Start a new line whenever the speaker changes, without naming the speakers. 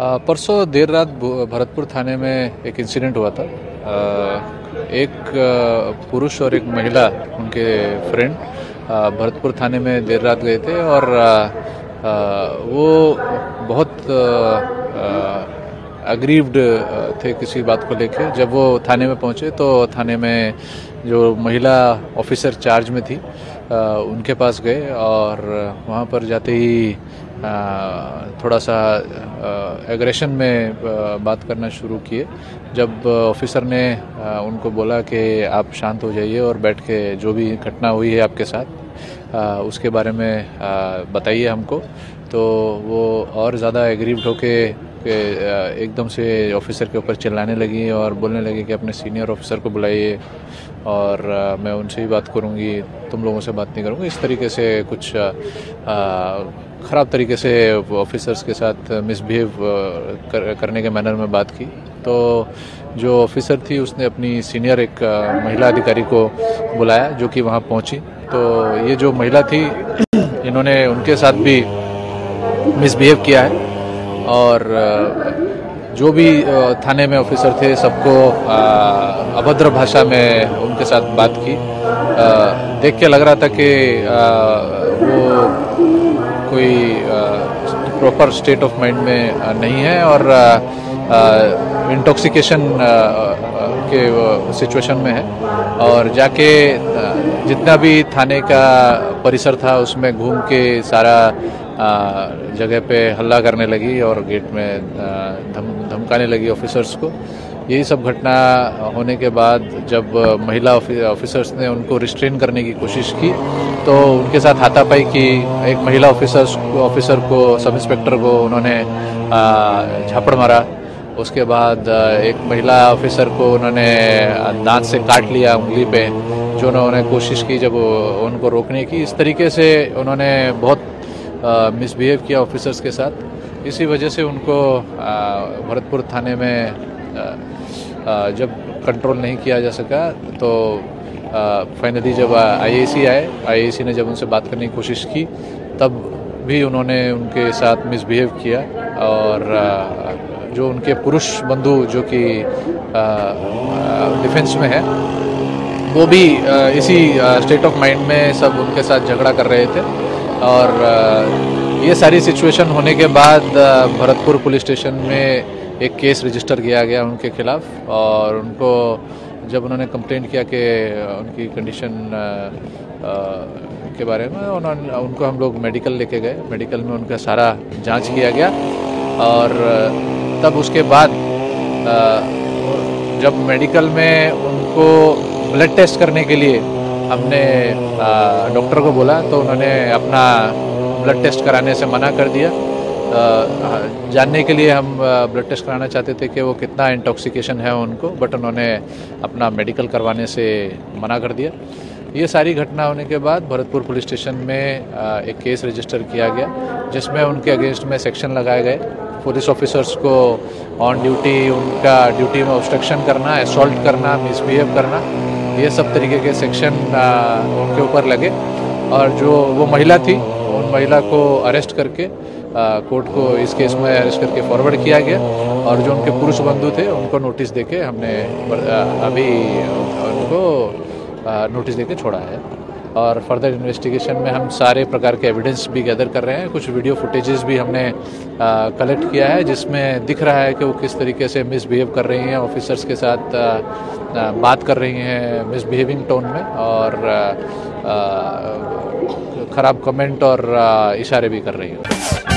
परसों देर रात भरतपुर थाने में एक इंसिडेंट हुआ था। एक पुरुष और एक महिला, उनके फ्रेंड भरतपुर थाने में देर रात गए थे और वो बहुत अग्रीव्ड थे किसी बात को लेके। जब वो थाने में पहुंचे तो थाने में जो महिला ऑफिसर चार्ज में थी उनके पास गए और वहाँ पर जाते ही थोड़ा सा एग्रेशन में बात करना शुरू किए। जब ऑफिसर ने उनको बोला कि आप शांत हो जाइए और बैठ के जो भी घटना हुई है आपके साथ उसके बारे में बताइए हमको, तो वो और ज़्यादा एग्रीव्ड होके एकदम से ऑफिसर के ऊपर चिल्लाने लगी और बोलने लगी कि अपने सीनियर ऑफिसर को बुलाइए और मैं उनसे ही बात करूंगी, तुम लोगों से बात नहीं करूंगी। इस तरीके से कुछ ख़राब तरीके से ऑफिसर्स के साथ मिसबिहेव करने के मैनर में बात की। तो जो ऑफिसर थी उसने अपनी सीनियर एक महिला अधिकारी को बुलाया जो कि वहाँ पहुँची। तो ये जो महिला थी इन्होंने उनके साथ भी मिसबिहेव किया है और जो भी थाने में ऑफिसर थे सबको अभद्र भाषा में उनके साथ बात की। देख के लग रहा था कि वो कोई प्रॉपर स्टेट ऑफ माइंड में नहीं है और इंटॉक्सिकेशन के सिचुएशन में है। और जाके जितना भी थाने का परिसर था उसमें घूम के सारा जगह पे हल्ला करने लगी और गेट में धमकाने लगी ऑफिसर्स को। यही सब घटना होने के बाद जब महिला ऑफिसर्स ने उनको रिस्ट्रेन करने की कोशिश की तो उनके साथ हाथापाई की। एक महिला ऑफिसर को, सब इंस्पेक्टर को उन्होंने झापड़ मारा। उसके बाद एक महिला ऑफिसर को उन्होंने दांत से काट लिया उंगली पे, जो उन्होंने कोशिश की जब उनको रोकने की। इस तरीके से उन्होंने बहुत मिसबिहेव किया ऑफिसर्स के साथ। इसी वजह से उनको भरतपुर थाने में जब कंट्रोल नहीं किया जा सका तो फाइनली जब आईएसी आए, आईएसी ने जब उनसे बात करने की कोशिश की तब भी उन्होंने उनके साथ मिसबिहेव किया। और जो उनके पुरुष बंधु जो कि डिफेंस में है वो भी इसी स्टेट ऑफ माइंड में सब उनके साथ झगड़ा कर रहे थे। और ये सारी सिचुएशन होने के बाद भरतपुर पुलिस स्टेशन में एक केस रजिस्टर किया गया उनके खिलाफ। और उनको जब उन्होंने कंप्लेंट किया कि उनकी कंडीशन के बारे में, उनको हम लोग मेडिकल लेके गए। मेडिकल में उनका सारा जांच किया गया और तब उसके बाद जब मेडिकल में उनको ब्लड टेस्ट करने के लिए हमने डॉक्टर को बोला तो उन्होंने अपना ब्लड टेस्ट कराने से मना कर दिया। जानने के लिए हम ब्लड टेस्ट कराना चाहते थे कि वो कितना इंटॉक्सिकेशन है उनको, बट उन्होंने अपना मेडिकल करवाने से मना कर दिया। ये सारी घटना होने के बाद भरतपुर पुलिस स्टेशन में एक केस रजिस्टर किया गया जिसमें उनके अगेंस्ट में सेक्शन लगाए गए। पुलिस ऑफिसर्स को ऑन ड्यूटी उनका ड्यूटी में ऑब्स्ट्रक्शन करना, असॉल्ट करना, मिसबिहेव करना, ये सब तरीके के सेक्शन उनके ऊपर लगे। और जो वो महिला थी उन महिला को अरेस्ट करके कोर्ट को इस केस में अरेस्ट करके फॉरवर्ड किया गया। और जो उनके पुरुष बंधु थे उनको नोटिस देके हमने अभी उनको नोटिस देके छोड़ा है। और फर्दर इन्वेस्टिगेशन में हम सारे प्रकार के एविडेंस भी गैदर कर रहे हैं। कुछ वीडियो फुटेजेस भी हमने कलेक्ट किया है जिसमें दिख रहा है कि वो किस तरीके से मिसबिहेव कर रही हैं, ऑफिसर्स के साथ बात कर रही हैं मिसबिहेविंग टोन में और ख़राब कमेंट और इशारे भी कर रही हैं।